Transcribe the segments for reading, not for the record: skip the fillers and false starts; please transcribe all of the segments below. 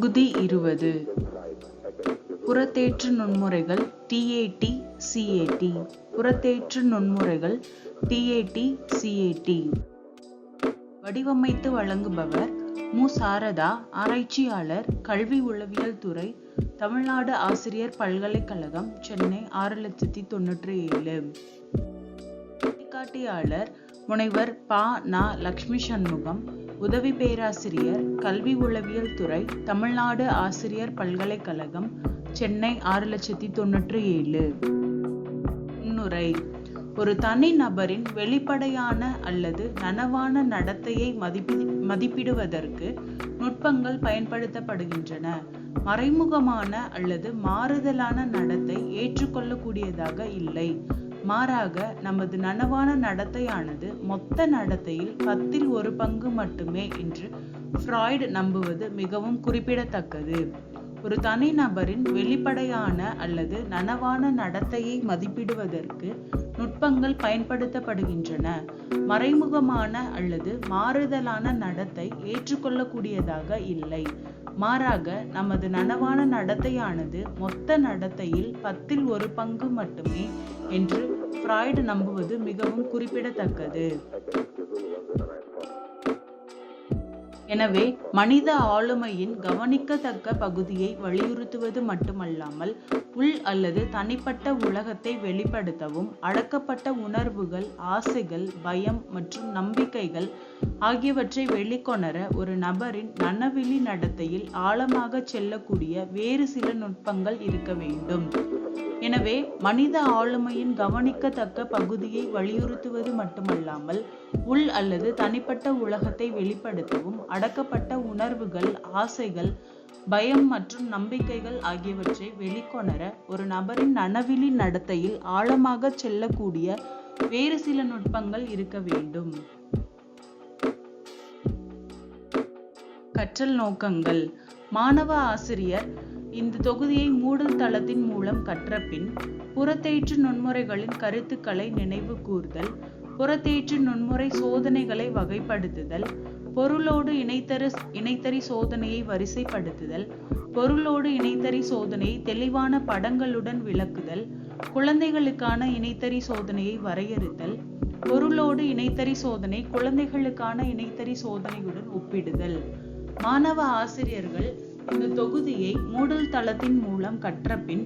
பகுதி 20 புறத்தேற்று நுண்முறைகள் TAT CAT புறத்தேற்று நுண்முறைகள் TAT CAT வடிவமைத்து வழங்குபவர் மு. சாரதா, ஆராய்ச்சியாளர், கல்வி உளவியல் துறை, தமிழ்நாடு ஆசிரியர் பல்கலைக்கழகம், சென்னை 6097. வழிகாட்டியாளர் முனைவர் ப. ந. லட்சுமி சண்முகம், உதவி பேராசிரியர், கல்வி உளவியல் துறை, தமிழ்நாடு ஆசிரியர் பல்கலைக்கழகம், சென்னை 6097. முன்னுரை. ஒரு தனி நபரின் வெளிப்படையான அல்லது நனவான நடத்தையை மதிப்பிடுவதற்கு நுட்பங்கள் பயன்படுத்தப்படுகின்றன. மறைமுகமான அல்லது மாறுதலான நடத்தை ஏற்றுக்கொள்ளக்கூடியதாக இல்லை. மாறாக, நமது நனவான நடத்தையானது மொத்த நடத்தையில் 10ல் 1 பங்கு மட்டுமே என்று ஃப்ராய்டு நம்புவது மிகவும் குறிப்பிடத்தக்கது. ஒரு தனி நபரின் வெளிப்படையான அல்லது நனவான நடத்தையை மதிப்பிடுவதற்கு நுட்பங்கள் பயன்படுத்தப்படுகின்றன. மறைமுகமான அல்லது மாறுதலான நடத்தை ஏற்றுக்கொள்ளக்கூடியதாக இல்லை. மாறாக, நமது நனவான நடத்தையானது மொத்த நடத்தையில் 10ல் 1 பங்கு மட்டுமே என்று ஃப்ராய்டு நம்புவது மிகவும் குறிப்பிடத்தக்கது. எனவே, மனித ஆளுமையின் கவனிக்கத்தக்க பகுதியை வலியுறுத்துவது மட்டுமல்லாமல், உள் அல்லது தனிப்பட்ட உலகத்தை வெளிப்படுத்தவும், அடக்கப்பட்ட உணர்வுகள், ஆசைகள், பயம் மற்றும் நம்பிக்கைகள் ஆகியவற்றை வெளிக்கொணர ஒரு நபரின் நனவிலி நடத்தையில் ஆழமாக செல்லக்கூடிய வேறு சில நுட்பங்கள் இருக்க வேண்டும். எனவே, மனித ஆளுமையின் கவனிக்கத்தக்க பகுதியை வலியுறுத்துவது மட்டுமல்லாமல், உள் அல்லது தனிப்பட்ட உலகத்தை வெளிப்படுத்தவும், அடக்கப்பட்ட உணர்வுகள், ஆசைகள், பயம் மற்றும் நம்பிக்கைகள் ஆகியவற்றை வெளிக்கொணர ஒரு நபரின் நனவிலி நடத்தையில் ஆழமாக செல்லக்கூடிய வேறு சில நுட்பங்கள் இருக்க வேண்டும். கற்றல் நோக்கங்கள். மாணவ ஆசிரியர் இந்த தொகுதியை மூடல் தளத்தின் மூலம் கற்றபின், புறத்தேற்று நுண்முறைகளின் கருத்துக்களை நினைவு கூர்தல், புறத்தேற்று நுண்முறை சோதனைகளை வகைப்படுத்துதல், பொருளோடு இணைத்தறி சோதனையை வரிசைப்படுத்துதல், பொருளோடு இணைத்தறி சோதனையை தெளிவான படங்களுடன் விளக்குதல், குழந்தைகளுக்கான இணைத்தறி சோதனையை வரையறுத்தல், பொருளோடு இணைத்தறி சோதனை குழந்தைகளுக்கான இணைத்தறி சோதனையுடன் ஒப்பிடுதல். மாணவ ஆசிரியர்கள் இந்த தொகுதியை மூடல் தளத்தின் மூலம் கற்றபின்,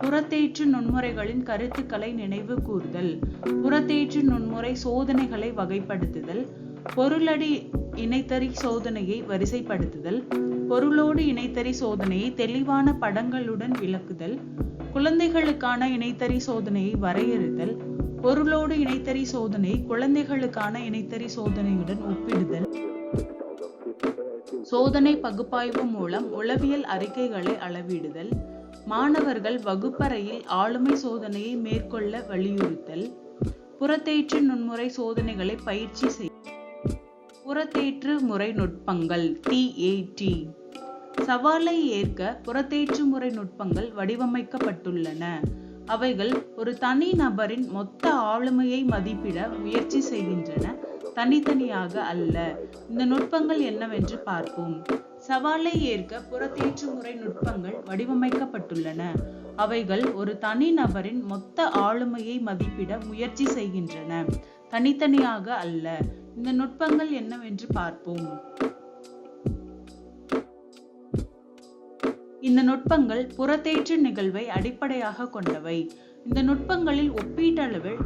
புறத்தேற்று நுண்முறைகளின் கருத்துக்களை நினைவு கூர்தல், புறத்தேற்று நுண்முறை சோதனைகளை வகைப்படுத்துதல், பொருளடி இணைத்தறி சோதனையை வரிசைப்படுத்துதல், பொருளோடு இணைத்தறி சோதனையை தெளிவான படங்களுடன் விளக்குதல், குழந்தைகளுக்கான இணைத்தறி சோதனையை வரையறுத்தல், பொருளோடு இணைத்தறி சோதனை குழந்தைகளுக்கான இணைத்தறி சோதனையுடன் ஒப்பிடுதல், சோதனை பகுப்பாய்வு மூலம் உளவியல் அறிக்கைகளை அளவிடுதல், மாணவர்கள் வகுப்பறையில் ஆளுமை சோதனையை மேற்கொள்ள வலியுறுத்தல், புறத்தேற்று நுண்முறை சோதனைகளை பயிற்சி செய்ய. புறத்தேற்று முறை நுட்பங்கள் TAT. சவாலை ஏற்க புறத்தேற்று முறை நுட்பங்கள் வடிவமைக்கப்பட்டுள்ளன. அவைகள் ஒரு தனி நபரின் மொத்த ஆளுமையை மதிப்பிட முயற்சி செய்கின்றன, தனித்தனியாக அல்ல. இந்த நுட்பங்கள் என்னவென்று பார்ப்போம். சவாலை ஏற்க புறத்தேற்று முறை நுட்பங்கள் வடிவமைக்கப்பட்டுள்ளன. அவைகள் ஒரு தனி நபரின் மொத்த ஆளுமையை மதிப்பிட முயற்சி செய்கின்றன, தனித்தனியாக அல்ல. இந்த நுட்பங்கள் என்னவென்று பார்ப்போம். இந்த நுட்பங்கள் புறத்தேற்று நிகழ்வை அடிப்படையாக கொண்டவை. இந்த நுட்பங்களில் ஒப்பீட்டளவில்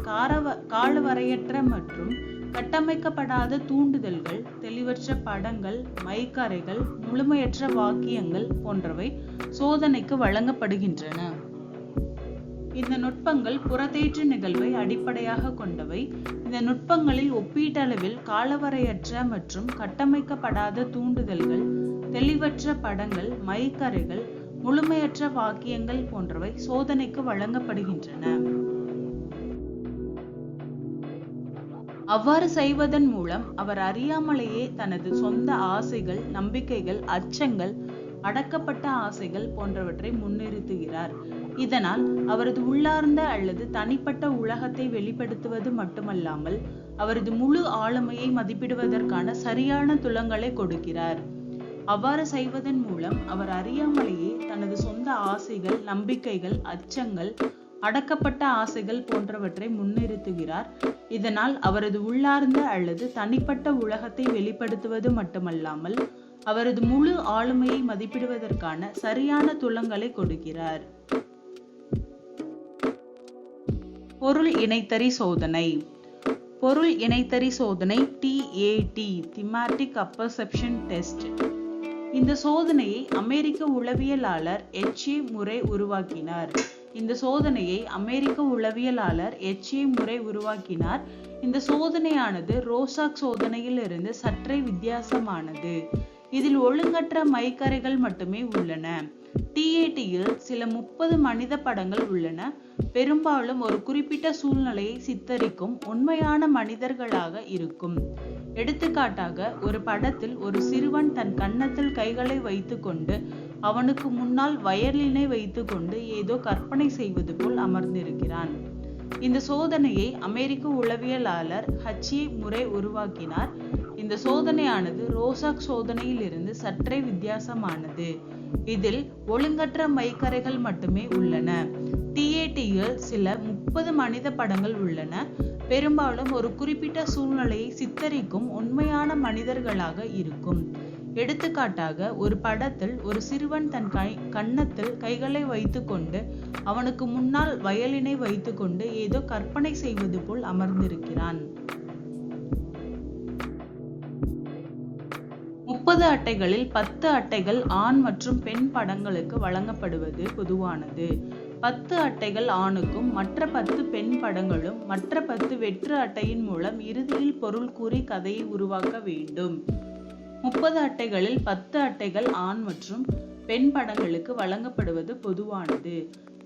காலவரையற்ற மற்றும் கட்டமைக்கப்படாத தூண்டுதல்கள், தெளிவற்ற படங்கள், மைக்கறைகள், முழுமையற்ற வாக்கியங்கள் போன்றவை சோதனைக்கு வழங்கப்படுகின்றன. இந்த நுட்பங்கள் புறத்தேற்று நிகழ்வை அடிப்படையாக கொண்டவை. இந்த நுட்பங்களில் ஒப்பீட்டளவில் காலவரையற்ற மற்றும் கட்டமைக்கப்படாத தூண்டுதல்கள், தெளிவற்ற படங்கள், மைக்கறைகள், முழுமையற்ற வாக்கியங்கள் போன்றவை சோதனைக்கு வழங்கப்படுகின்றன. அவ்வாறு செய்வதன் மூலம் அவர் அறியாமலேயே தனது சொந்த ஆசைகள், நம்பிக்கைகள், அச்சங்கள், அடக்கப்பட்ட ஆசைகள் போன்றவற்றை முன்னிறுத்துகிறார். இதனால் அவரது உள்ளார்ந்த அல்லது தனிப்பட்ட உலகத்தை வெளிப்படுத்துவது மட்டுமல்லாமல் அவரது முழு ஆளுமையை மதிப்பிடுவதற்கான சரியான துலங்களை கொடுக்கிறார். அவ்வாறு செய்வதன் மூலம் அவர் அறியாமலேயே தனது சொந்த ஆசைகள், நம்பிக்கைகள், அச்சங்கள், அடக்கப்பட்ட ஆசைகள் போன்றவற்றை முன்னிறுத்துகிறார். இதனால் அவரது உள்ளார்ந்த அல்லது தனிப்பட்ட உலகத்தை வெளிப்படுத்துவது மட்டுமல்லாமல் அவரது முழு ஆளுமையை மதிப்பிடுவதற்கான சரியான துலங்களை கொடுக்கிறார். பொருள் இணைத்தறி சோதனை. பொருள் இணைத்தறி சோதனை TAT Thematic Apperception Test. இந்த சோதனையை அமெரிக்க உளவியலாளர் H.A. முறை உருவாக்கினார். இந்த சோதனையானது ரோசாக் சோதனையிலிருந்து சற்றே வித்தியாசமானது. இதில் ஒழுங்கற்ற மைக்கரைகள் மட்டுமே உள்ளன. TAT-யில் சில 30 மனித படங்கள் உள்ளன. பெரும்பாலும் ஒரு குறிப்பிட்ட சூழ்நிலையை சித்தரிக்கும் உண்மையான மனிதர்களாக இருக்கும். எடுத்துக்காட்டாக, ஒரு படத்தில் ஒரு சிறுவன் தன் கன்னத்தில் கைகளை வைத்துக்கொண்டு அவனுக்கு முன்னால் வயலினை வைத்துக்கொண்டு ஏதோ கற்பனை செய்வது போல் அமர்ந்திருக்கிறான். இந்த சோதனையை அமெரிக்க உளவியலாளர் H.A. முறை உருவாக்கினார். இந்த சோதனையானது ரோசாக் சோதனையில் இருந்து சற்றே வித்தியாசமானது. இதில் ஒழுங்கற்ற மைக்கரைகள் மட்டுமே உள்ளன. TAT-யில் சில 30 மனித படங்கள் உள்ளன. பெரும்பாலும் ஒரு குறிப்பிட்ட சூழ்நிலையை சித்தரிக்கும் உண்மையான மனிதர்களாக இருக்கும். எடுத்துக்காட்டாக, ஒரு படத்தில் ஒரு சிறுவன் தன் கன்னத்தில் கைகளை வைத்துக்கொண்டு அவனுக்கு முன்னால் வயலினை வைத்துக்கொண்டு ஏதோ கற்பனை செய்வது போல் அமர்ந்திருக்கிறான். 30 அட்டைகளில் 10 அட்டைகள் ஆண் மற்றும் பெண் படங்களுக்கு வழங்கப்படுவது பொதுவானது. 10 அட்டைகள் ஆணுக்கும் மற்ற 10 பெண் படங்களும் மற்ற 10 வெற்று அட்டையின் மூலம் இறுதியில் பொருள் கூறி கதையை உருவாக்க வேண்டும். 30 அட்டைகளில் 10 அட்டைகள் ஆண் மற்றும் பெண் படங்களுக்கு வழங்கப்படுவது பொதுவானது.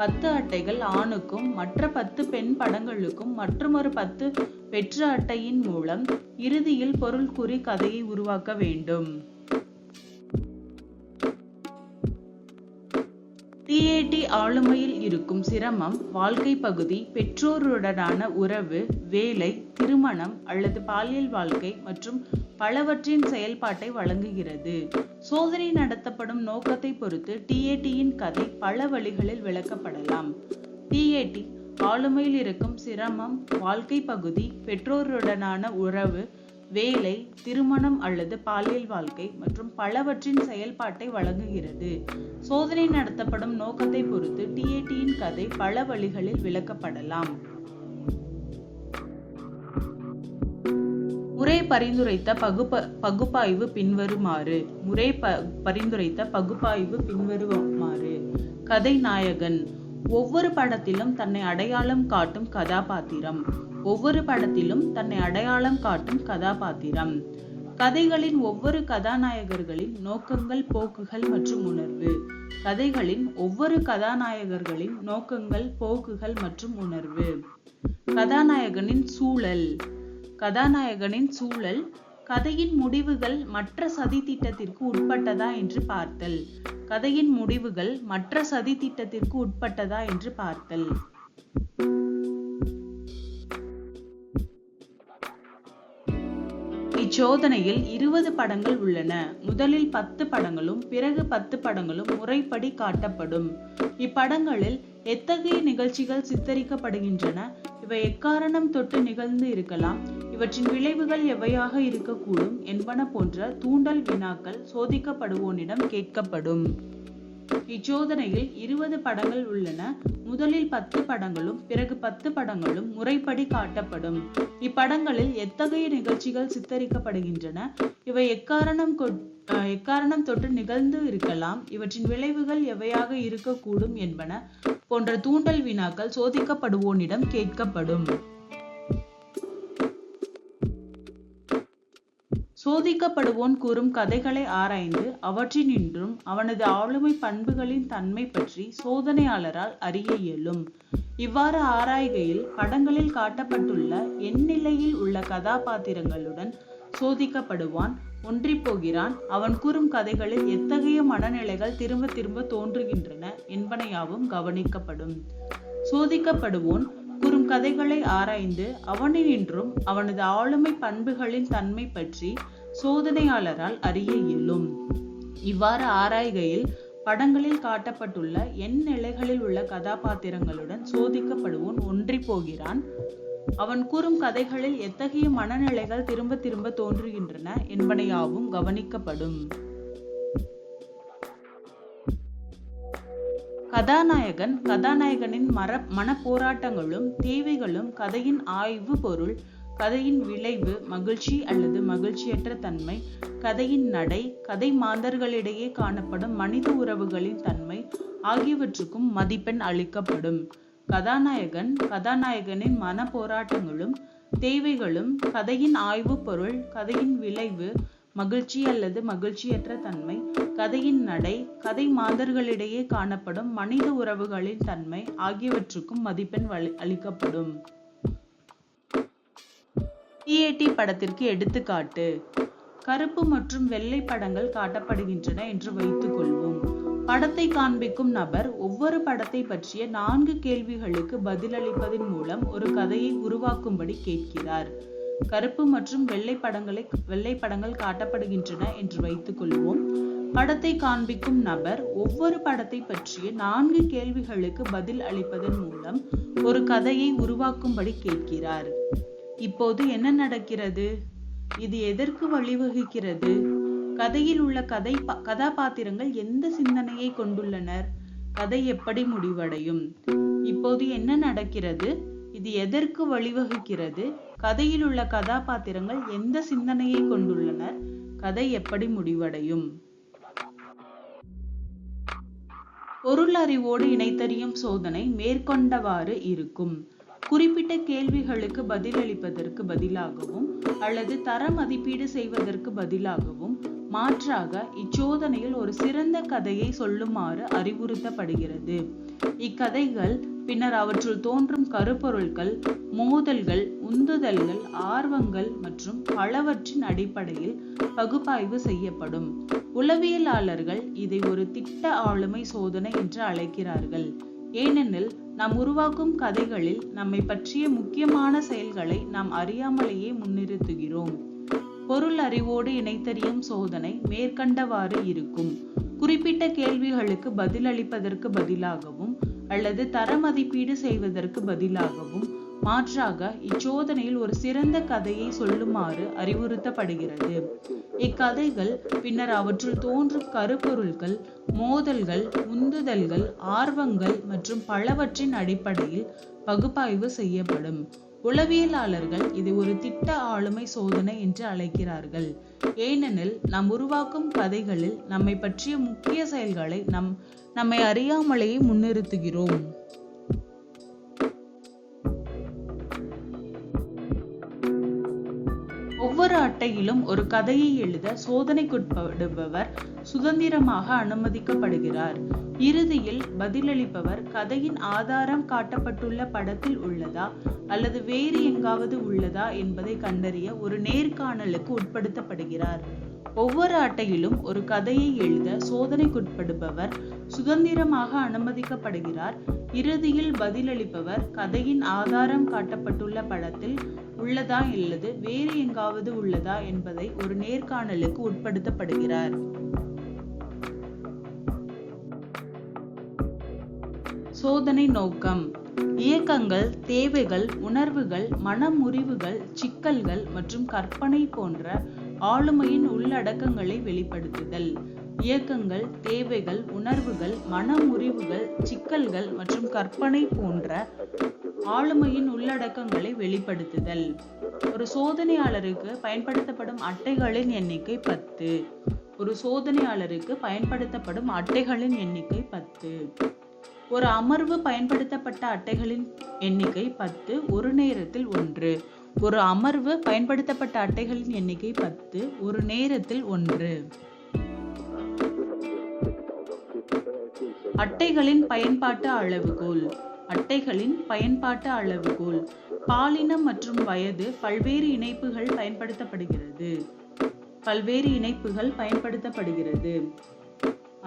10 அட்டைகள் ஆணுக்கும் மற்ற 10 பெண் படங்களுக்கும் மற்றொரு 10 வெற்று அட்டையின் மூலம் இறுதியில் பொருள் கூறி கதையை உருவாக்க வேண்டும். TAT ஆளுமையில் இருக்கும் சிரமம், வாழ்க்கை பகுதி, பெற்றோருடனான உறவு, வேலை, திருமணம் அல்லது பாலியல் வாழ்க்கை மற்றும் பலவற்றின் செயல்பாட்டை வழங்குகிறது. சோதனை நடத்தப்படும் நோக்கத்தை பொறுத்து TAT-யின் கதை பல வழிகளில் விளக்கப்படலாம். TAT ஆளுமையில் இருக்கும் சிரமம், வாழ்க்கை பகுதி, பெற்றோருடனான உறவு, வேலை, திருமணம் அல்லது பாலியல் வாழ்க்கை மற்றும் பலவற்றின் செயல்பாட்டை வழங்குகிறது. சோதனை நடத்தப்படும் நோக்கத்தை பொறுத்து TAT-யின் கதை பல வழிகளில் விளக்கப்படலாம். முறை பரிந்துரைத்த பகுப்பாய்வு பின்வருமாறு. கதை நாயகன். ஒவ்வொரு படத்திலும் தன்னை அடையாளம் காட்டும் கதாபாத்திரம். கதைகளின் ஒவ்வொரு கதாநாயகர்களின் நோக்கங்கள், போக்குகள் மற்றும் உணர்வு. கதாநாயகனின் சூழல். கதையின் முடிவுகள் மற்ற சதி திட்டத்திற்கு உட்பட்டதா என்று பார்த்தல். இச்சோதனையில் 20 படங்கள் உள்ளன. முதலில் 10 படங்களும் பிறகு 10 படங்களும் முறைப்படி காட்டப்படும். இப்படங்களில் எத்தகைய நிகழ்ச்சிகள் சித்தரிக்கப்படுகின்றன, இவை எக்காரணம் தொட்டு நிகழ்ந்து இருக்கலாம், இவற்றின் விளைவுகள் எவையாக இருக்கக்கூடும் என்பன போன்ற தூண்டல் வினாக்கள் சோதிக்கப்படுவோனிடம் கேட்கப்படும். இச்சோதனையில் 20 படங்கள் உள்ளன. முதலில் 10 படங்களும் பிறகு 10 படங்களும் முறைப்படி காட்டப்படும். இப்படங்களில் எத்தகைய நிகழ்ச்சிகள் சித்தரிக்கப்படுகின்றன, இவை எக்காரணம் தொட்டு நிகழ்ந்து இருக்கலாம், இவற்றின் விளைவுகள் எவையாக இருக்கக்கூடும் என்பன போன்ற தூண்டல் வினாக்கள் சோதிக்கப்படுவோனிடம் கேட்கப்படும். சோதிக்கப்படுவோன் கூறும் கதைகளை ஆராய்ந்து அவற்றினின்றும் அவனது ஆளுமை பண்புகளின் தன்மை பற்றி சோதனையாளரால் அறிய இயலும். இவ்வாறு ஆராய்கையில் படங்களில் காட்டப்பட்டுள்ள எந்நிலையில் உள்ள கதாபாத்திரங்களுடன் சோதிக்கப்படுவான், ஒன்றிப்போகிறான். அவன் கூறும் கதைகளில் எத்தகைய மனநிலைகள் திரும்ப திரும்ப தோன்றுகின்றன என்பனையாவும் கவனிக்கப்படும். சோதிக்கப்படுவோன் கூறும் கதைகளை ஆராய்ந்து அவனினின்றும் அவனது ஆளுமை பண்புகளின் தன்மை பற்றி சோதனையாளரால் அறிய இயலும். இவ்வாறு ஆராய்கையில் படங்களில் காட்டப்பட்டுள்ள எண் நிலைகளில் உள்ள கதாபாத்திரங்களுடன் சோதிக்கப்படுவோன் ஒன்றி போகிறான். அவன் கூறும் கதைகளில் எத்தகைய மனநிலைகள் திரும்ப திரும்ப தோன்றுகின்றன என்பனையாவும் கவனிக்கப்படும். கதாநாயகனின் மன போராட்டங்களும் தேவைகளும் கதையின் ஆய்வு பொருள், கதையின் விளைவு, மகிழ்ச்சி அல்லது மகிழ்ச்சியற்ற தன்மை, கதையின் நடை, கதை மாந்தர்களிடையே காணப்படும் மனித உறவுகளின் தன்மை ஆகியவற்றுக்கும் மதிப்பெண் அளிக்கப்படும். கதாநாயகனின் மன போராட்டங்களும் தேவைகளும், கதையின் ஆய்வு பொருள், கதையின் விளைவு, மகிழ்ச்சி அல்லது மகிழ்ச்சியற்ற தன்மை, கதையின் நடை, கதை மாந்தர்களிடையே காணப்படும் மனித உறவுகளின் தன்மை ஆகியவற்றுக்கும் மதிப்பெண் அளிக்கப்படும். டிஏடி படத்திற்கு எடுத்துக்காட்டு: கருப்பு மற்றும் வெள்ளை படங்கள் காட்டப்படுகின்றன என்று வைத்துக் கொள்வோம். படத்தை காண்பிக்கும் நபர் ஒவ்வொரு படத்தை பற்றிய 4 கேள்விகளுக்கு பதிலளிப்பதன் மூலம் ஒரு கதையை உருவாக்கும்படி கேட்கிறார். கருப்பு மற்றும் வெள்ளை படங்கள் காட்டப்படுகின்றன என்று வைத்துக் கொள்வோம். படத்தை காண்பிக்கும் நபர் ஒவ்வொரு படத்தை பற்றிய 4 கேள்விகளுக்கு பதில் அளிப்பதன் மூலம் ஒரு கதையை உருவாக்கும்படி கேட்கிறார். இப்போது என்ன நடக்கிறது? இது எதற்கு வழிவகுக்கிறது? கதையில் உள்ள கதாபாத்திரங்கள் எந்த சிந்தனையை கொண்டுள்ளனர்? கதை எப்படி முடிவடையும்? இப்போது என்ன நடக்கிறது? இது எதற்கு வழிவகுக்கிறது? கதையில் உள்ள கதாபாத்திரங்கள் எந்த சிந்தனையை கொண்டுள்ளனர்? கதை எப்படி முடிவடையும்? பொருள் அறிவோடு இணைத்தறியும் சோதனை மேற்கொண்டவாறு இருக்கும். குறிப்பிட்ட கேள்விகளுக்கு பதிலளிப்பதற்கு பதிலாகவும் அல்லது தர மதிப்பீடு செய்வதற்கு பதிலாகவும் மாற்றாக இச்சோதனையில் ஒரு சிறந்த கதையை சொல்லுமாறு அறிவுறுத்தப்படுகிறது. இக்கதைகள் பின்னர் அவற்றுள் தோன்றும் கருப்பொருள்கள், மோதல்கள், உந்துதல்கள், ஆர்வங்கள் மற்றும் பலவற்றின் அடிப்படையில் பகுப்பாய்வு செய்யப்படும். உளவியலாளர்கள் இதை ஒரு திட்ட ஆளுமை சோதனை என்று அழைக்கிறார்கள். ஏனெனில் நாம் உருவாக்கும் கதைகளில் நம்மை பற்றிய முக்கியமான செயல்களை நாம் அறியாமலேயே முன்னிறுத்துகிறோம். பொருள் அறிவோடு இணைத்தறியும் சோதனை மேற்கண்டவாறு இருக்கும். குறிப்பிட்ட கேள்விகளுக்கு பதிலளிப்பதற்கு பதிலாகவும் அல்லது தர மதிப்பீடு செய்வதற்கு பதிலாகவும் மாற்றாக இச்சோதனையில் ஒரு சிறந்த கதையை சொல்லுமாறு அறிவுறுத்தப்படுகிறது. இக்கதைகள் பின்னர் அவற்றுள் தோன்றும் கருப்பொருள்கள், மோதல்கள், உந்துதல்கள், ஆர்வங்கள் மற்றும் பலவற்றின் அடிப்படையில் பகுப்பாய்வு செய்யப்படும். உளவியலாளர்கள் இதை ஒரு திட்ட ஆளுமை சோதனை என்று அழைக்கிறார்கள். ஏனெனில் நாம் உருவாக்கும் கதைகளில் நம்மை பற்றிய முக்கிய செயல்களை நம்மை அறியாமலேயே முன்னிறுத்துகிறோம். ஒவ்வொரு அட்டையிலும் ஒரு கதையை எழுத சோதனைக்குட்படுபவர் சுதந்திரமாக அனுமதிக்கப்படுகிறார். இறுதியில் பதிலளிப்பவர் கதையின் ஆதாரம் காட்டப்பட்டுள்ள படத்தில் உள்ளதா அல்லது வேறு எங்காவது உள்ளதா என்பதை கண்டறிய ஒரு நேர்காணலுக்கு உட்படுத்தப்படுகிறார். ஒவ்வொரு அட்டையிலும் ஒரு கதையை எழுத சோதனைக்குட்படுபவர் சுதந்திரமாக அனுமதிக்கப்படுகிறார். இறுதியில் பதிலளிப்பவர் கதையின் ஆதாரம் காட்டப்பட்டுள்ள படத்தில் உள்ளதா அல்லது வேறு எங்காவது உள்ளதா என்பதை ஒரு நேர்காணலுக்கு உட்படுத்தப்படுகிறார். சோதனை நோக்கம்: இயக்கங்கள், தேவைகள், உணர்வுகள், மனமுறிவுகள், சிக்கல்கள் மற்றும் கற்பனை போன்ற ஆளுமையின் உள்ளடக்கங்களை வெளிப்படுத்துதல். இயக்கங்கள், தேவைகள், உணர்வுகள், மனமுறிவுகள், சிக்கல்கள் மற்றும் கற்பனை போன்ற ஆளுமையின் உள்ளடக்கங்களை வெளிப்படுத்துதல். ஒரு சோதனையாளருக்கு பயன்படுத்தப்படும் அட்டைகளின் எண்ணிக்கை 10. ஒரு சோதனையாளருக்கு பயன்படுத்தப்படும் அட்டைகளின் எண்ணிக்கை 10. ஒரு அமர்வு பயன்படுத்தப்பட்ட அட்டைகளின் எண்ணிக்கை 10, ஒரு நேரத்தில் 1. ஒரு அமர்வு பயன்படுத்தப்பட்ட அட்டைகளின் எண்ணிக்கை 10, ஒரு நேரத்தில் 1. அட்டைகளின் பயன்பாட்டு அளவுகோல். அட்டைகளின் பயன்பாட்டு அளவுகோல்: பாலினம் மற்றும் வயது பல்வேறு இணைப்புகள் பயன்படுத்தப்படுகிறது.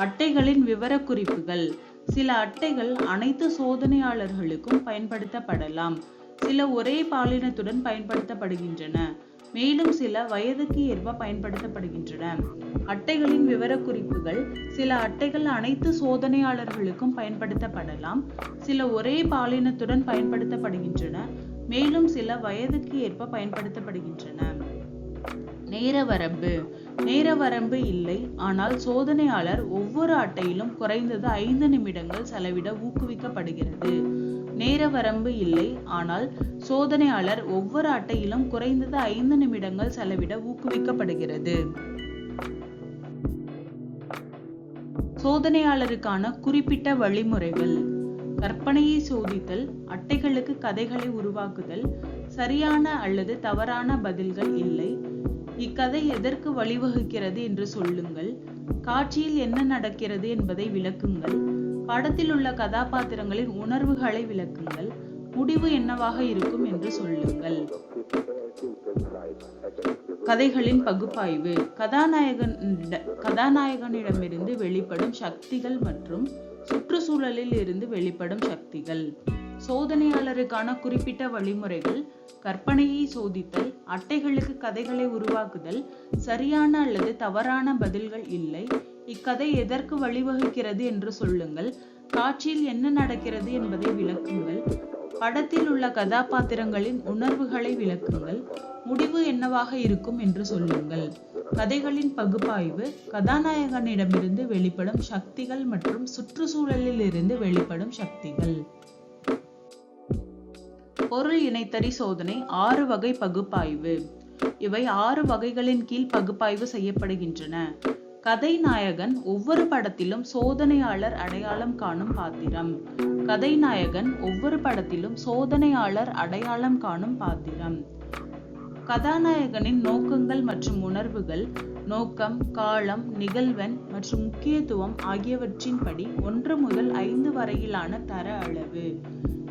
அட்டைகளின் விவரக்குறிப்புகள்: சில அட்டைகள் அனைத்து சோதனையாளர்களுக்கும் பயன்படுத்தப்படலாம். சில ஒரே பாலினத்துடன் பயன்படுத்தப்படுகின்றன. மேலும் சில வயதுக்கு ஏற்ப பயன்படுத்தப்படுகின்றன. அட்டைகளின் விவரக்குறிப்புகள்: சில அட்டைகள் அனைத்து சோதனையாளர்களுக்கும் பயன்படுத்தப்படலாம். சில ஒரே பாலினத்துடன் பயன்படுத்தப்படுகின்றன. மேலும் சில வயதுக்கு ஏற்ப பயன்படுத்தப்படுகின்றன. நேர வரம்பு: நேர வரம்பு இல்லை, ஆனால் சோதனையாளர் ஒவ்வொரு அட்டையிலும் குறைந்தது 5 நிமிடங்கள் செலவிட ஊக்குவிக்கப்படுகிறது. நேர வரம்பு இல்லை, ஆனால் சோதனையாளர் ஒவ்வொரு அட்டையிலும் குறைந்தது 5 நிமிடங்கள் செலவிட ஊக்குவிக்கப்படுகிறது. சோதனையாளருக்கான குறிப்பிட்ட வழிமுறைகள்: கற்பனையை சோதித்தல், அட்டைகளுக்கு கதைகளை உருவாக்குதல், சரியான அல்லது தவறான பதில்கள் இல்லை, இக்கதை எதற்கு வழிவகுக்கிறது என்று சொல்லுங்கள், காட்சியில் என்ன நடக்கிறது என்பதை விளக்குங்கள், படத்தில் உள்ள கதாபாத்திரங்களின் உணர்வுகளை விளக்குங்கள், முடிவு என்னவாக இருக்கும் என்று சொல்லுங்கள். கதைகளின் பகுப்பாய்வு: கதாநாயகனிடமிருந்து வெளிப்படும் சக்திகள் மற்றும் சுற்றுச்சூழலில் இருந்து வெளிப்படும் சக்திகள். சோதனையாளருக்கான குறிப்பிட்ட வழிமுறைகள்: கற்பனையை சோதித்தல், அட்டைகளுக்கு கதைகளை உருவாக்குதல், சரியான அல்லது தவறான பதில்கள் இல்லை, இக்கதை எதற்கு வழிவகுக்கிறது என்று சொல்லுங்கள், காட்சியில் என்ன நடக்கிறது என்பதை விளக்குங்கள், படத்தில் உள்ள கதாபாத்திரங்களின் உணர்வுகளை விளக்குங்கள், முடிவு என்னவாக இருக்கும் என்று சொல்லுங்கள். கதைகளின் பகுப்பாய்வு: கதாநாயகனிடமிருந்து வெளிப்படும் சக்திகள் மற்றும் சுற்றுச்சூழலில் இருந்து வெளிப்படும் சக்திகள். பொருள் இணைத்தறி சோதனை 6 வகை பகுப்பாய்வு. இவை 6 வகைகளின் கீழ் பகுப்பாய்வு செய்யப்படுகின்றன. கதைநாயகன் ஒவ்வொரு படத்திலும் சோதனையாளர் அடையாளம் காணும் பாத்திரம். கதைநாயகன் ஒவ்வொரு படத்திலும் சோதனையாளர் அடையாளம் காணும் பாத்திரம். கதாநாயகனின் நோக்கங்கள் மற்றும் உணர்வுகள்: நோக்கம், காலம், நிகழ்வெண் மற்றும் முக்கியத்துவம் ஆகியவற்றின்படி 1 முதல் 5 வரையிலான தர அளவு.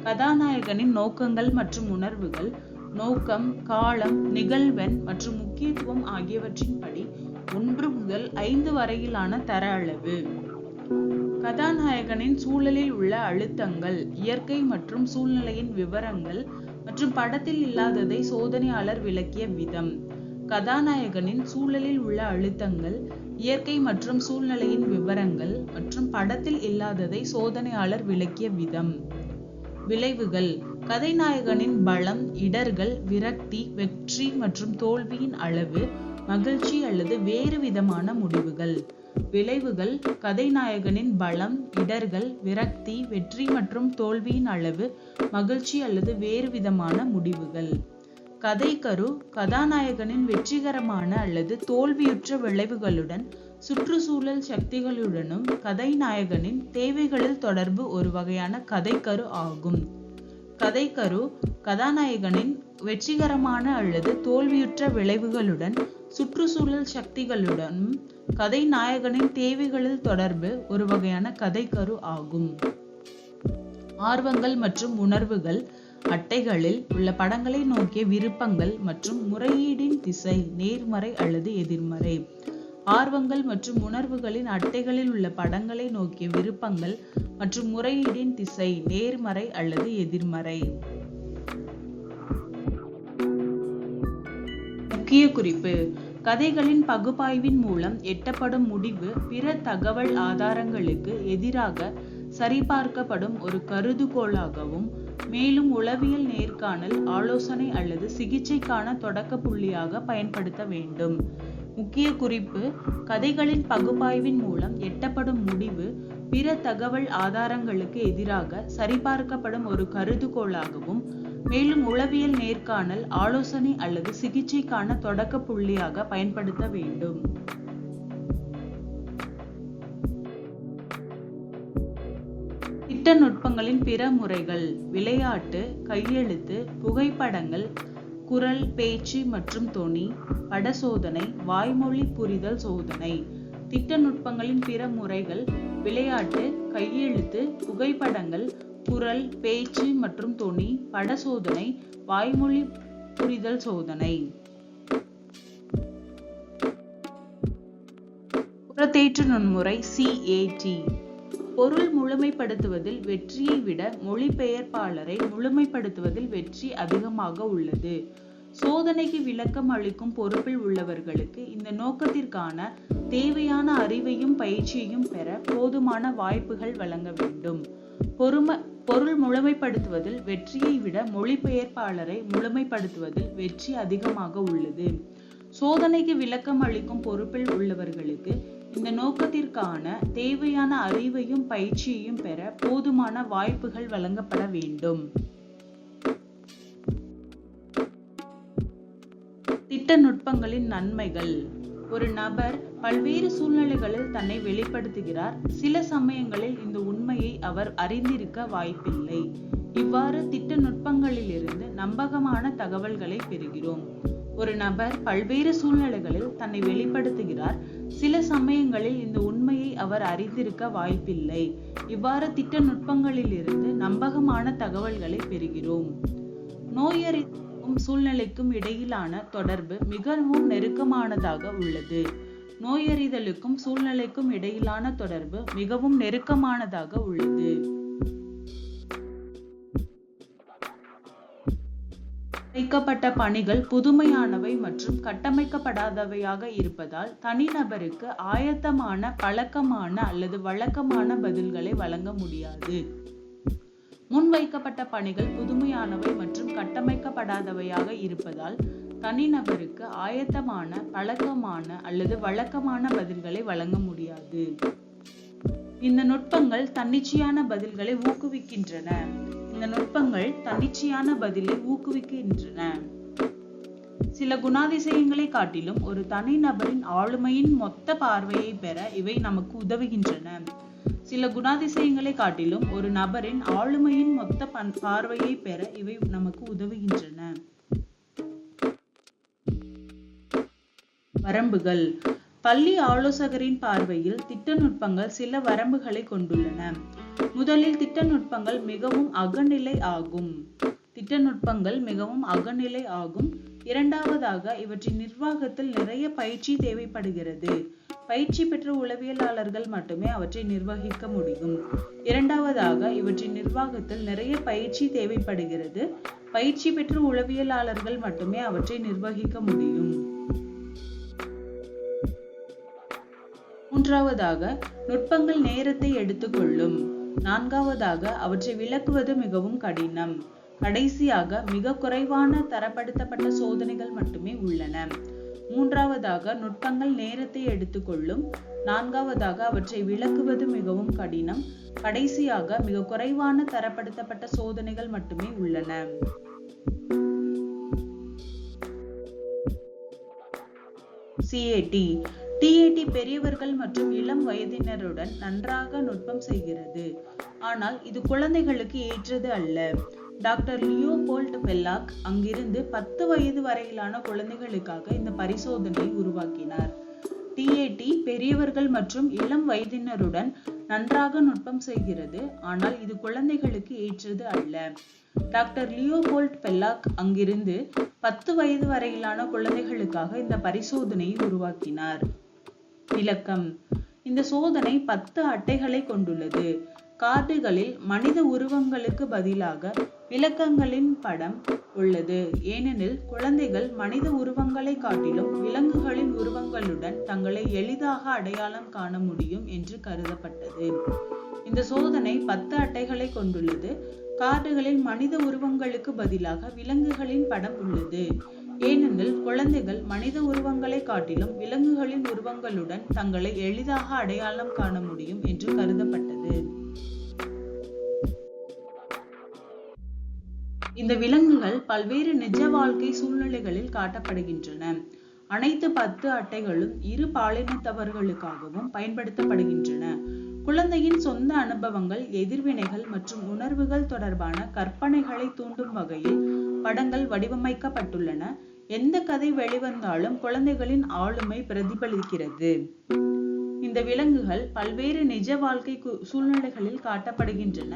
கதாநாயகனின் நோக்கங்கள் மற்றும் உணர்வுகள்: நோக்கம், காலம், நிகழ்வெண் மற்றும் முக்கியத்துவம் ஆகியவற்றின்படி 1 முதல் 5 வரையிலான தர அளவு. கதாநாயகனின் சூழலில் உள்ள அழுத்தங்கள்: இயற்கை மற்றும் சூழ்நிலையின் விவரங்கள் மற்றும் படத்தில் இல்லாததை சோதனையாளர் விளக்கிய விதம். கதாநாயகனின் சூழலில் உள்ள அழுத்தங்கள், இயற்கை மற்றும் சூழ்நிலையின் விவரங்கள் மற்றும் படத்தில் இல்லாததை சோதனையாளர் விளக்கிய விதம். விளைவுகள்: கதைநாயகனின் பலம், இடர்கள், விரக்தி, வெற்றி மற்றும் தோல்வியின் அளவு, மகிழ்ச்சி அல்லது வேறு விதமான முடிவுகள். விளைவுகள்: கதைநாயகனின் பலம், இடர்கள், விரக்தி, வெற்றி மற்றும் தோல்வியின் அளவு, மகிழ்ச்சி அல்லது வேறு விதமான முடிவுகள். கதைக்கரு: கதாநாயகனின் வெற்றிகரமான அல்லது தோல்வியுற்ற விளைவுகளுடன் சுற்றுச்சூழல் சக்திகளுடனும் கதைநாயகனின் தேவைகளில் தொடர்பு ஒரு வகையான கதைக்கரு ஆகும். கதைக்கரு: கதாநாயகனின் வெற்றிகரமான அல்லது தோல்வியுற்ற விளைவுகளுடன் சுற்றுச்சூழல் சக்திகளுடனும் கதைநாயகனின் தேவைகளில் தொடர்பு ஒரு வகையான கதைக்கரு ஆகும். ஆர்வங்கள் மற்றும் உணர்வுகள்: அட்டைகளில் உள்ள படங்களை நோக்கிய விருப்பங்கள் மற்றும் முறையீடின் திசை நேர்மறை அல்லது எதிர்மறை. ஆர்வங்கள் மற்றும் உணர்வுகளின் அட்டைகளில் உள்ள படங்களை நோக்கிய விருப்பங்கள் மற்றும் முறையீடின் திசை நேர்மறை அல்லது எதிர்மறை. முக்கிய குறிப்பு: கதைகளின் பகுப்பாய்வின் மூலம் எட்டப்படும் முடிவு பிற தகவல் ஆதாரங்களுக்கு எதிராக சரிபார்க்கப்படும் ஒரு கருதுகோளாகவும், மேலும் உளவியல் நேர்காணல், ஆலோசனை அல்லது சிகிச்சைக்கான தொடக்க புள்ளியாக பயன்படுத்த வேண்டும். முக்கிய குறிப்பு: கதைகளின் பகுப்பாய்வின் மூலம் எட்டப்படும் முடிவு பிற தகவல் ஆதாரங்களுக்கு எதிராக சரிபார்க்கப்படும் ஒரு கருதுகோளாகவும், மேலும் உளவியல் நேர்காணல், ஆலோசனை அல்லது சிகிச்சைக்கான தொடக்க புள்ளியாக பயன்படுத்த வேண்டும். திட்ட நுட்பங்களின் பிற முறைகள்: விளையாட்டு, கையெழுத்து, புகைப்படங்கள், குரல், பேச்சு மற்றும் தொனி, பட சோதனை, வாய்மொழி புரிதல் சோதனை. திட்ட நுட்பங்களின் பிற முறைகள்: விளையாட்டு, கையெழுத்து, புகைப்படங்கள், குரல், பேச்சு மற்றும் தொனி, பட சோதனை, வாய்மொழி புரிதல் சோதனை. புறத்தேற்று நுண்முறை CAT. பொருள் முழுமைப்படுத்துவதில் வெற்றியை விட மொழிபெயர்ப்பாளரை முழுமைப்படுத்துவதில் வெற்றி அதிகமாக உள்ளது. சோதனைக்கு விளக்கம் அளிக்கும் பொறுப்பில் உள்ளவர்களுக்கு இந்த நோக்கத்திற்கான தேவையான அறிவையும் பயிற்சியையும் பெற போதுமான வாய்ப்புகள் வழங்க வேண்டும். பொருள் முழுமைப்படுத்துவதில் வெற்றியை விட மொழிபெயர்ப்பாளரை முழுமைப்படுத்துவதில் வெற்றி அதிகமாக உள்ளது. சோதனைக்கு விளக்கம் அளிக்கும் பொறுப்பில் உள்ளவர்களுக்கு இந்த நோக்கத்திற்கான தேவையான அறிவையும் பயிற்சியையும் பெற போதுமான வாய்ப்புகள் வழங்கப்பட வேண்டும். திட்ட நுட்பங்களின் நன்மைகள். ஒரு நபர் பல்வேறு சூழ்நிலைகளில் தன்னை வெளிப்படுத்துகிறார். சில சமயங்களில் இந்த உண்மையை அவர் அறிந்திருக்க வாய்ப்பில்லை. இவ்வாறு திட்ட நுட்பங்களிலிருந்து நம்பகமான தகவல்களை பெறுகிறோம். ஒரு நபர் பல்வேறு சூழ்நிலைகளில் தன்னை வெளிப்படுத்துகிறார். சில சமயங்களில் இந்த உண்மையை அவர் அறிந்திருக்க வாய்ப்பில்லை. இவ்வாறு திட்ட நுட்பங்களிலிருந்து நம்பகமான தகவல்களை பெறுகிறோம். நோயறிதலுக்கும் சூழ்நிலைக்கும் இடையிலான தொடர்பு மிகவும் நெருக்கமானதாக உள்ளது. நோயறிதலுக்கும் சூழ்நிலைக்கும் இடையிலான தொடர்பு மிகவும் நெருக்கமானதாக உள்ளது. வைக்கப்பட்ட பணிகள் புதுமையானவை மற்றும் கட்டமைக்கப்படாதவையாக இருப்பதால் தனிநபருக்கு ஆயத்தமான, பழக்கமான அல்லது வழக்கமான பதில்களை வழங்க முடியாது. முன்வைக்கப்பட்ட பணிகள் புதுமையானவை மற்றும் கட்டமைக்கப்படாதவையாக இருப்பதால் தனிநபருக்கு ஆயத்தமான, பழக்கமான அல்லது வழக்கமான பதில்களை வழங்க முடியாது. இந்த நுட்பங்கள் தன்னிச்சையான பதில்களை ஊக்குவிக்கின்றன. சில குணாதிசயங்களை காட்டிலும் ஒரு தனிநபரின் ஆளுமையின் மொத்த பார்வையை பெற இவை நமக்கு உதவுகின்றன. சில குணாதிசயங்களை காட்டிலும் ஒரு நபரின் ஆளுமையின் மொத்த பார்வையை பெற இவை நமக்கு உதவுகின்றன. வரம்புகள். பள்ளி ஆலோசகரின் பார்வையில் திட்ட நுட்பங்கள் சில வரம்புகளை கொண்டுள்ளன. முதலில் திட்ட நுட்பங்கள் மிகவும் அகநிலை ஆகும். இரண்டாவதாக இவற்றின் நிர்வாகத்தில் நிறைய பயிற்சி தேவைப்படுகிறது. பயிற்சி பெற்ற உளவியலாளர்கள் மட்டுமே அவற்றை நிர்வகிக்க முடியும். இரண்டாவதாக இவற்றின் நிர்வாகத்தில் நிறைய பயிற்சி தேவைப்படுகிறது. பயிற்சி பெற்ற உளவியலாளர்கள் மட்டுமே அவற்றை நிர்வகிக்க முடியும். மூன்றாவதாக நுட்பங்கள் நேரத்தை எடுத்துக்கொள்ளும். நான்காவதாக அவற்றை விளக்குவது மிகவும் கடினம். கடைசியாக மிக குறைவான தரப்படுத்தப்பட்ட சோதனைகள் மட்டுமே உள்ளன. மூன்றாவதாக நுட்பங்கள் நேரத்தை எடுத்துக்கொள்ளும். நான்காவதாக அவற்றை விளக்குவது மிகவும் கடினம். கடைசியாக மிக குறைவான தரப்படுத்தப்பட்ட சோதனைகள் மட்டுமே உள்ளன. TAT பெரியவர்கள் மற்றும் இளம் வயதினருடன் நன்றாக நுட்பம் செய்கிறது. ஆனால் இது குழந்தைகளுக்கு ஏற்றது அல்ல. டாக்டர் லியோபோல்ட் பெல்லாக் அங்கிருந்து 10 வயது வரையிலான குழந்தைகளுக்காக இந்த பரிசோதனையை உருவாக்கினார். TAT பெரியவர்கள் மற்றும் இளம் வயதினருடன் நன்றாக நுட்பம் செய்கிறது. ஆனால் இது குழந்தைகளுக்கு ஏற்றது அல்ல. டாக்டர் லியோபோல்ட் பெல்லாக் அங்கிருந்து 10 வயது வரையிலான குழந்தைகளுக்காக இந்த பரிசோதனையை உருவாக்கினார். விளக்கம். இந்த சோதனை 10 அட்டைகளை கொண்டுள்ளது. கார்டுகளில் மனித உருவங்களுக்கு பதிலாக விளக்கங்களின் படம் உள்ளது. ஏனெனில் குழந்தைகள் மனித உருவங்களை காட்டிலும் விலங்குகளின் உருவங்களுடன் தங்களை எளிதாக அடையாளம் காண முடியும் என்று கருதப்பட்டது. இந்த சோதனை 10 அட்டைகளை கொண்டுள்ளது. கார்டுகளில் மனித உருவங்களுக்கு பதிலாக விலங்குகளின் படம் உள்ளது. ஏனெனில் குழந்தைகள் மனித உருவங்களை காட்டிலும் விலங்குகளின் உருவங்களுடன் தங்களை எளிதாக அடையாளம் காண முடியும் என்று கருதப்பட்டது. இந்த விலங்குகள் பல்வேறு நிஜ வாழ்க்கை சூழ்நிலைகளில் காட்டப்படுகின்றன. அனைத்து 10 அட்டைகளும் இரு பாலினத்தவர்களுக்காகவும் பயன்படுத்தப்படுகின்றன. குழந்தையின் சொந்த அனுபவங்கள், எதிர்வினைகள் மற்றும் உணர்வுகள் தொடர்பான கற்பனைகளை தூண்டும் வகையில் படங்கள் வடிவமைக்கப்பட்டுள்ளன. எந்த கதை வெளிவந்தாலும் குழந்தைகளின் ஆளுமை பிரதிபலிக்கிறது. இந்த விலங்குகள் பல்வேறு நிஜ வாழ்க்கை சூழ்நிலைகளில் காட்டப்படுகின்றன.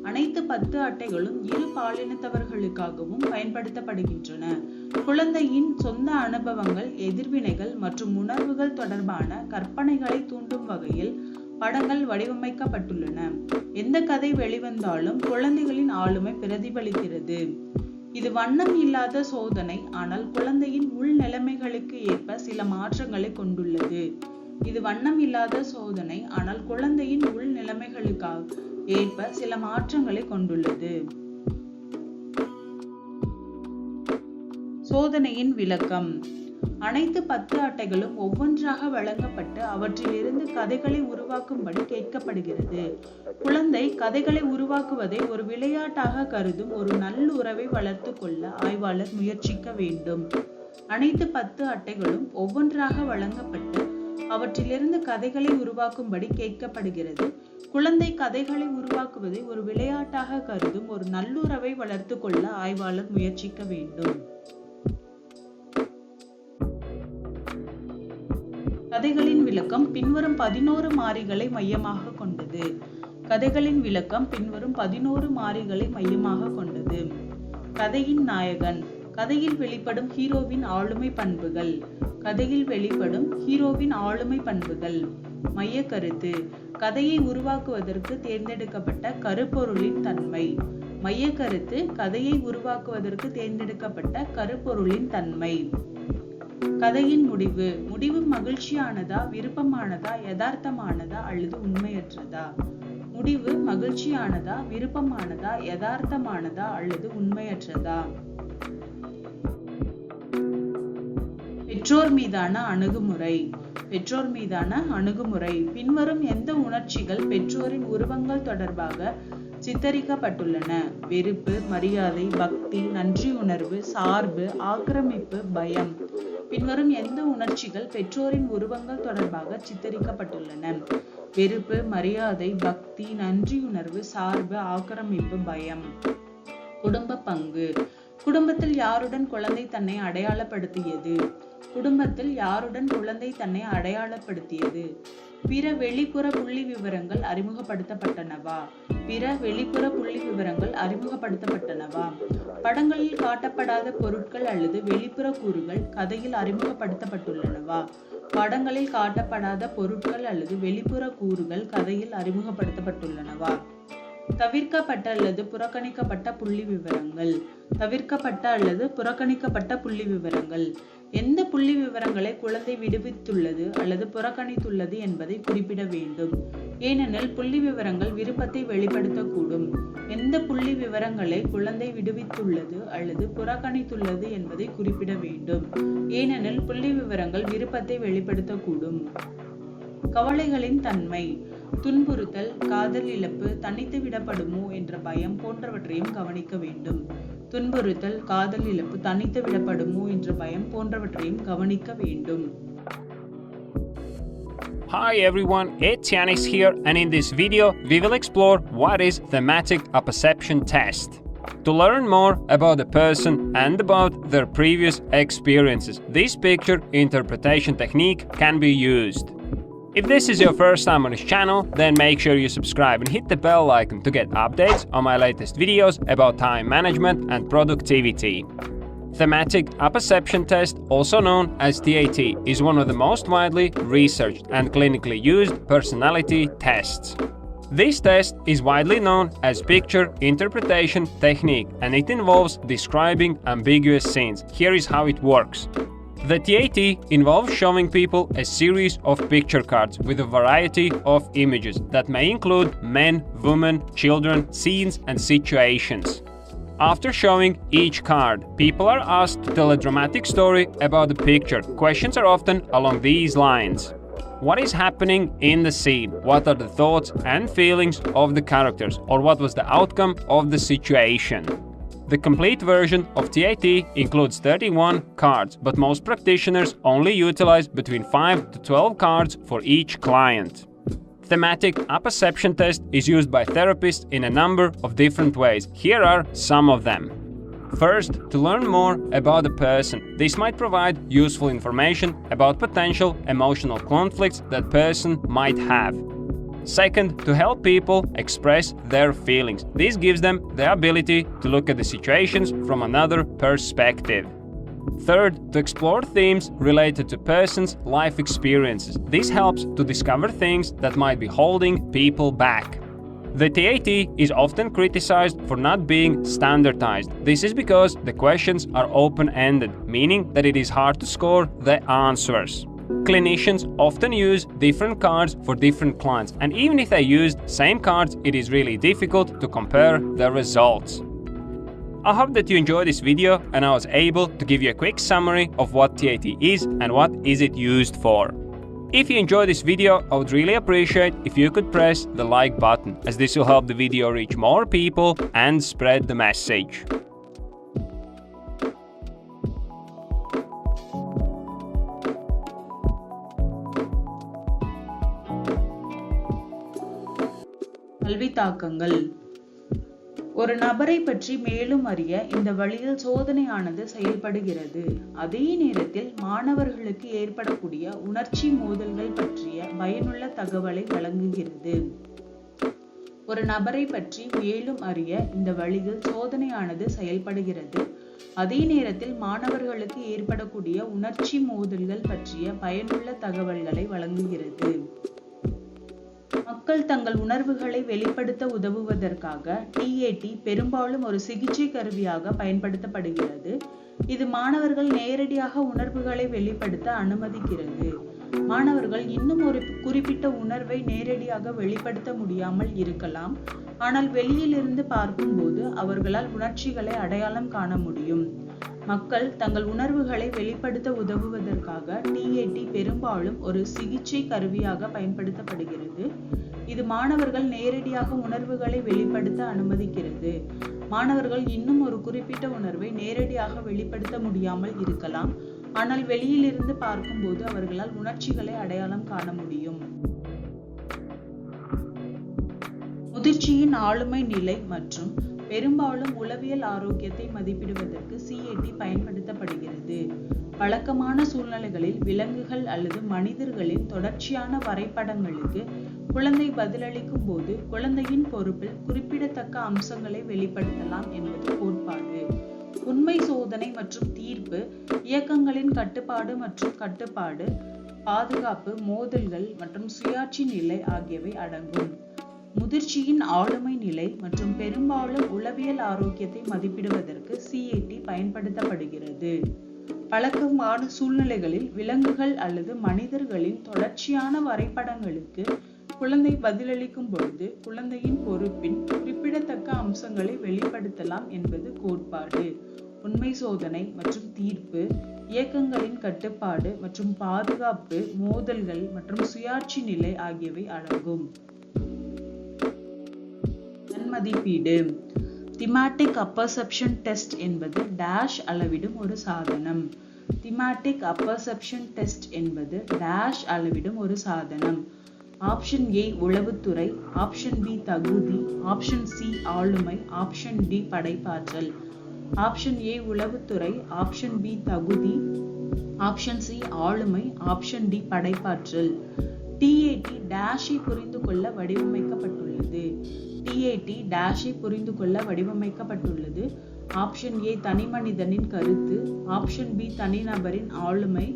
அனைத்து 10 அட்டைகளும் இரு பாலினத்தவர்களுக்காகவும் பயன்படுத்தப்படுகின்றன. குழந்தையின் சொந்த அனுபவங்கள், எதிர்வினைகள் மற்றும் உணர்வுகள் தொடர்பான கற்பனைகளை தூண்டும் வகையில் படங்கள் வடிவமைக்கப்பட்டுள்ளன. எந்த கதை வெளிவந்தாலும் குழந்தைகளின் ஆளுமை பிரதிபலிக்கிறது. இது வண்ணம் இல்லாத சோதனை, ஆனால் குழந்தையின் உள் நிலைமைகளுக்கு ஏற்ப சில மாற்றங்களை கொண்டுள்ளது. இது வண்ணம் இல்லாத சோதனை, ஆனால் குழந்தையின் உள் நிலைமைகளுக்காக ஏற்ப சில மாற்றங்களை கொண்டுள்ளது. சோதனையின் விளக்கம். அனைத்து 10 அட்டைகளும் ஒவ்வொன்றாக வழங்கப்பட்டு அவற்றிலிருந்து கதைகளை உருவாக்கும்படி கேட்கப்படுகிறது. குழந்தை கதைகளை உருவாக்குவதை ஒரு விளையாட்டாக கருதும் ஒரு நல்லுறவை வளர்த்து கொள்ள ஆய்வாளர் முயற்சிக்க வேண்டும். அனைத்து 10 அட்டைகளும் ஒவ்வொன்றாக வழங்கப்பட்டு அவற்றிலிருந்து கதைகளை உருவாக்கும்படி கேட்கப்படுகிறது. குழந்தை கதைகளை உருவாக்குவதை ஒரு விளையாட்டாக கருதும் ஒரு நல்லுறவை வளர்த்து கொள்ள ஆய்வாளர் முயற்சிக்க வேண்டும். கதைகளின் விளக்கம் பின்வரும் 11 மாறிகளை மையமாக கொண்டது. கதைகளின் விளக்கம் பின்வரும் 11 மாறிகளை மையமாக கொண்டது. கதையின் நாயகன். கதையில் வெளிப்படும் ஹீரோவின் ஆளுமை பண்புகள். கதையில் வெளிப்படும் ஹீரோவின் ஆளுமை பண்புகள். மைய கருத்து. கதையை உருவாக்குவதற்கு தேர்ந்தெடுக்கப்பட்ட கருப்பொருளின் தன்மை. மைய கருத்து. கதையை உருவாக்குவதற்கு தேர்ந்தெடுக்கப்பட்ட கருப்பொருளின் தன்மை. கதையின் முடிவு. முடிவு மகிழ்ச்சியானதா, விருப்பமானதா, யதார்த்தமானதா அல்லது உண்மையற்றதா? முடிவு மகிழ்ச்சியானதா, விருப்பமானதா, யதார்த்தமானதா அல்லது உண்மையற்றதா? பெற்றோர் மீதான அணுகுமுறை. பெற்றோர் மீதான அணுகுமுறை. பின்வரும் எந்த உணர்ச்சிகள் பெற்றோரின் உருவங்கள் தொடர்பாக சித்தரிக்கப்பட்டுள்ளன? வெறுப்பு, மரியாதை, பக்தி, நன்றி உணர்வு, சார்பு, ஆக்கிரமிப்பு, பயம். பின்வரும் எந்த உணர்ச்சிகள் பெற்றோரின் உருவங்கள் தொடர்பாக சித்தரிக்கப்பட்டுள்ளன? வெறுப்பு, மரியாதை, பக்தி, நன்றியுணர்வு, சார்பு, ஆக்கிரமிப்பு, பயம். குடும்ப பங்கு. குடும்பத்தில் யாருடன் குழந்தை தன்னை அடையாளப்படுத்தியது? குடும்பத்தில் யாருடன் குழந்தை தன்னை அடையாளப்படுத்தியது? பிற வெளிப்புற புள்ளி விவரங்கள் அறிமுகப்படுத்தப்பட்டனவா? பிற வெளிப்புற புள்ளி விவரங்கள் அறிமுகப்படுத்தப்பட்டனவா? படங்களில் காட்டப்படாத பொருட்கள் அல்லது வெளிப்புற கூறுகள் கதையில் அறிமுகப்படுத்தப்பட்டுள்ளனவா? படங்களில் காட்டப்படாத பொருட்கள் அல்லது வெளிப்புற கூறுகள் கதையில் அறிமுகப்படுத்தப்பட்டுள்ளனவா? தவிர்க்கப்பட்ட அல்லது புறக்கணிக்கப்பட்ட புள்ளி விவரங்கள். தவிர்க்கப்பட்ட அல்லது புறக்கணிக்கப்பட்ட புள்ளி விவரங்கள். எந்த புள்ளி விவரங்களை குழந்தை விடுவித்துள்ளது அல்லது புறக்கணித்துள்ளது என்பதை குறிப்பிட வேண்டும். ஏனெனில் புள்ளி விவரங்கள் விருப்பத்தை வெளிப்படுத்தக்கூடும். எந்த புள்ளி விவரங்களை குழந்தை விடுவித்துள்ளது அல்லது புறக்கணித்துள்ளது என்பதை குறிப்பிட வேண்டும். ஏனெனில் புள்ளி விவரங்கள் விருப்பத்தை வெளிப்படுத்தக்கூடும். கவலைகளின் தன்மை. துன்புறுத்தல், காதல் இழப்பு, தனித்து விடப்படுமோ என்ற பயம் போன்றவற்றையும் கவனிக்க வேண்டும். துன்புறுத்தல், காதல் இழப்பு, தனித்து விடப்படுமோ என்ற பயம் போன்றவற்றையும் கவனிக்க வேண்டும். Hi everyone, it's Yanis here, and in this video we will explore what is thematic apperception test. To learn more about a person and about their previous experiences, this picture interpretation technique can be used. If this is your first time on this channel, then make sure you subscribe and hit the bell icon to get updates on my latest videos about time management and productivity. Thematic apperception test, also known as TAT, is one of the most widely researched and clinically used personality tests. This test is widely known as picture interpretation technique, and it involves describing ambiguous scenes. Here is how it works. The TAT involves showing people a series of picture cards with a variety of images that may include men, women, children, scenes, and situations. After showing each card, people are asked to tell a dramatic story about the picture. Questions are often along these lines. What is happening in the scene? What are the thoughts and feelings of the characters? Or what was the outcome of the situation? The complete version of TAT includes 31 cards, but most practitioners only utilize between 5 to 12 cards for each client. Thematic apperception test is used by therapists in a number of different ways. Here are some of them. First, to learn more about a person. This might provide useful information about potential emotional conflicts that person might have. Second, to help people express their feelings. This gives them the ability to look at the situations from another perspective. Third, to explore themes related to person's life experiences. This helps to discover things that might be holding people back. The TAT is often criticized for not being standardized. This is because the questions are open-ended, meaning that it is hard to score the answers. Clinicians often use different cards for different clients, and even if they used same cards, it is really difficult to compare the results. I hope that you enjoyed this video and I was able to give you a quick summary of what TAT is and what is it used for. If you enjoyed this video, I would really appreciate if you could press the like button, as this will help the video reach more people and spread the message. கல்வி தாக்கங்கள். ஒரு நபரை பற்றி மேலும் அறிய இந்த வழியில் சோதனையானது செயல்படுகிறது. அதே நேரத்தில் மாணவர்களுக்கு ஏற்படக்கூடிய உணர்ச்சி மோதல்கள் பற்றிய பயனுள்ள தகவலை வழங்குகிறது. ஒரு நபரை பற்றி மேலும் அறிய இந்த வழியில் சோதனையானது செயல்படுகிறது. அதே நேரத்தில் மாணவர்களுக்கு ஏற்படக்கூடிய உணர்ச்சி மோதல்கள் பற்றிய பயனுள்ள தகவல்களை வழங்குகிறது. மக்கள் தங்கள் உணர்வுகளை வெளிப்படுத்த உதவுவதற்காக TAT பெரும்பாலும் ஒரு சிகிச்சை கருவியாக பயன்படுத்தப்படுகிறது. இது மாணவர்கள் நேரடியாக உணர்வுகளை வெளிப்படுத்த அனுமதிக்கிறது. மாணவர்கள் இன்னும் ஒரு குறிப்பிட்ட உணர்வை நேரடியாக வெளிப்படுத்த முடியாமல் இருக்கலாம், ஆனால் வெளியிலிருந்து பார்க்கும்போது அவர்களால் உணர்ச்சிகளை அடையாளம் காண முடியும். மக்கள் தங்கள் உணர்வுகளை வெளிப்படுத்த உதவுவதற்காக TAT பெரும்பாலும் ஒரு சிகிச்சை கருவியாக பயன்படுத்தப்படுகிறது. இது மாணவர்கள் நேரடியாக உணர்வுகளை வெளிப்படுத்த அனுமதிக்கிறது. மாணவர்கள் இன்னும் ஒரு குறிப்பிட்ட உணர்வை நேரடியாக வெளிப்படுத்த முடியாமல் இருக்கலாம், ஆனால் வெளியிலிருந்து பார்க்கும்போது அவர்களால் உணர்ச்சிகளை அடையாளம் காண முடியும். முதிர்ச்சியின் ஆளுமை நிலை மற்றும் பெரும்பாலும் உளவியல் ஆரோக்கியத்தை மதிப்பிடுவதற்கு CAT பயன்படுத்தப்படுகிறது. வழக்கமான சூழ்நிலைகளில் விலங்குகள் அல்லது மனிதர்களின் தொடர்ச்சியான வரைபடங்களுக்கு குழந்தை பதிலளிக்கும் போது குழந்தையின் பொறுப்பில் குறிப்பிடத்தக்க அம்சங்களை வெளிப்படுத்தலாம் என்பது கோட்பாடு. உண்மை சோதனை மற்றும் தீர்ப்பு, இயக்கங்களின் கட்டுப்பாடு மற்றும் கட்டுப்பாடு, பாதுகாப்பு, மோதல்கள் மற்றும் சுயாட்சி நிலை ஆகியவை அடங்கும். முதிர்ச்சியின் ஆளுமை நிலை மற்றும் பெரும்பாலும் உளவியல் ஆரோக்கியத்தை மதிப்பிடுவதற்கு CAT பயன்படுத்தப்படுகிறது. பழக்கமான சூழ்நிலைகளில் விலங்குகள் அல்லது மனிதர்களின் தொடர்ச்சியான வரைபடங்களுக்கு குழந்தை பதிலளிக்கும் பொழுது குழந்தையின் பொறுப்பின் குறிப்பிடத்தக்க அம்சங்களை வெளிப்படுத்தலாம் என்பது கோட்பாடு. உண்மை சோதனை மற்றும் தீர்ப்பு, இயக்கங்களின் கட்டுப்பாடு மற்றும் பாதுகாப்பு, மோதல்கள் மற்றும் சுயாட்சி நிலை ஆகியவை அடங்கும். மதிப்பீடு. திமாட்டிக் அப்பர்செப்ஷன் டெஸ்ட் என்பது டேஷ் அளவிடும் ஒரு சாதனம். திமாட்டிக் அப்பர்செப்ஷன் டெஸ்ட் என்பது டேஷ் அளவிடும் ஒரு சாதனம். ஆப்ஷன் A உளவுத்துறை, ஆப்ஷன் B தகுதி, ஆப்ஷன் C ஆளுமை, ஆப்ஷன் D படைப்பாற்றல். ஆப்ஷன் A உளவுத்துறை, ஆப்ஷன் B தகுதி, ஆப்ஷன் C ஆளுமை, ஆப்ஷன் D படைப்பாற்றல். TAT டேஷை புரிந்து கொள்ள வடிவமைக்கப்பட்டுள்ளது. TAT டேஷை புரிந்து கொள்ள வடிவமைக்கப்பட்டுள்ளது. ஆப்ஷன் A தனிமனிதனின் கருத்து, ஆப்ஷன் B தனிநபரின் ஆளுமை,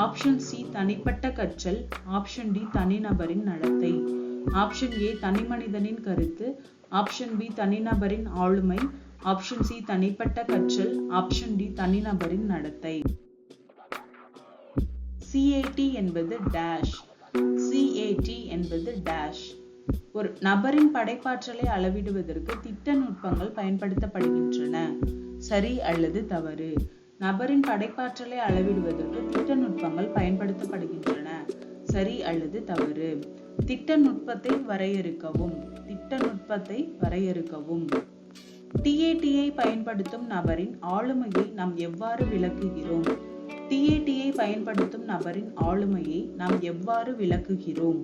ஆப்ஷன் C தனிப்பட்ட கற்றல், ஆப்ஷன் D தனிநபரின் நடத்தை. ஆப்ஷன் A தனிமனிதனின் கருத்து, ஆப்ஷன் B தனிநபரின் ஆளுமை, ஆப்ஷன் C தனிப்பட்ட கற்றல், ஆப்ஷன் D தனிநபரின் நடத்தை. CAT என்பது டேஷ். CAT என்பது டேஷ். ஒரு நபரின் படைப்பாற்றலை அளவிடுவதற்கு திட்ட நுட்பங்கள் பயன்படுத்தப்படுகின்றன. சரி அல்லது தவறு. நபரின் படைப்பாற்றலை அளவிடுவதற்கு திட்ட நுட்பங்கள் பயன்படுத்தப்படுகின்றன. சரி அல்லது தவறு. திட்ட நுட்பத்தை வரையறுக்கவும். திட்ட நுட்பத்தை வரையறுக்கவும். TAT-ஐ பயன்படுத்தும் நபரின் ஆளுமையை நாம் எவ்வாறு விளக்குகிறோம்? TAT-ஐ பயன்படுத்தும் நபரின் ஆளுமையை நாம் எவ்வாறு விளக்குகிறோம்?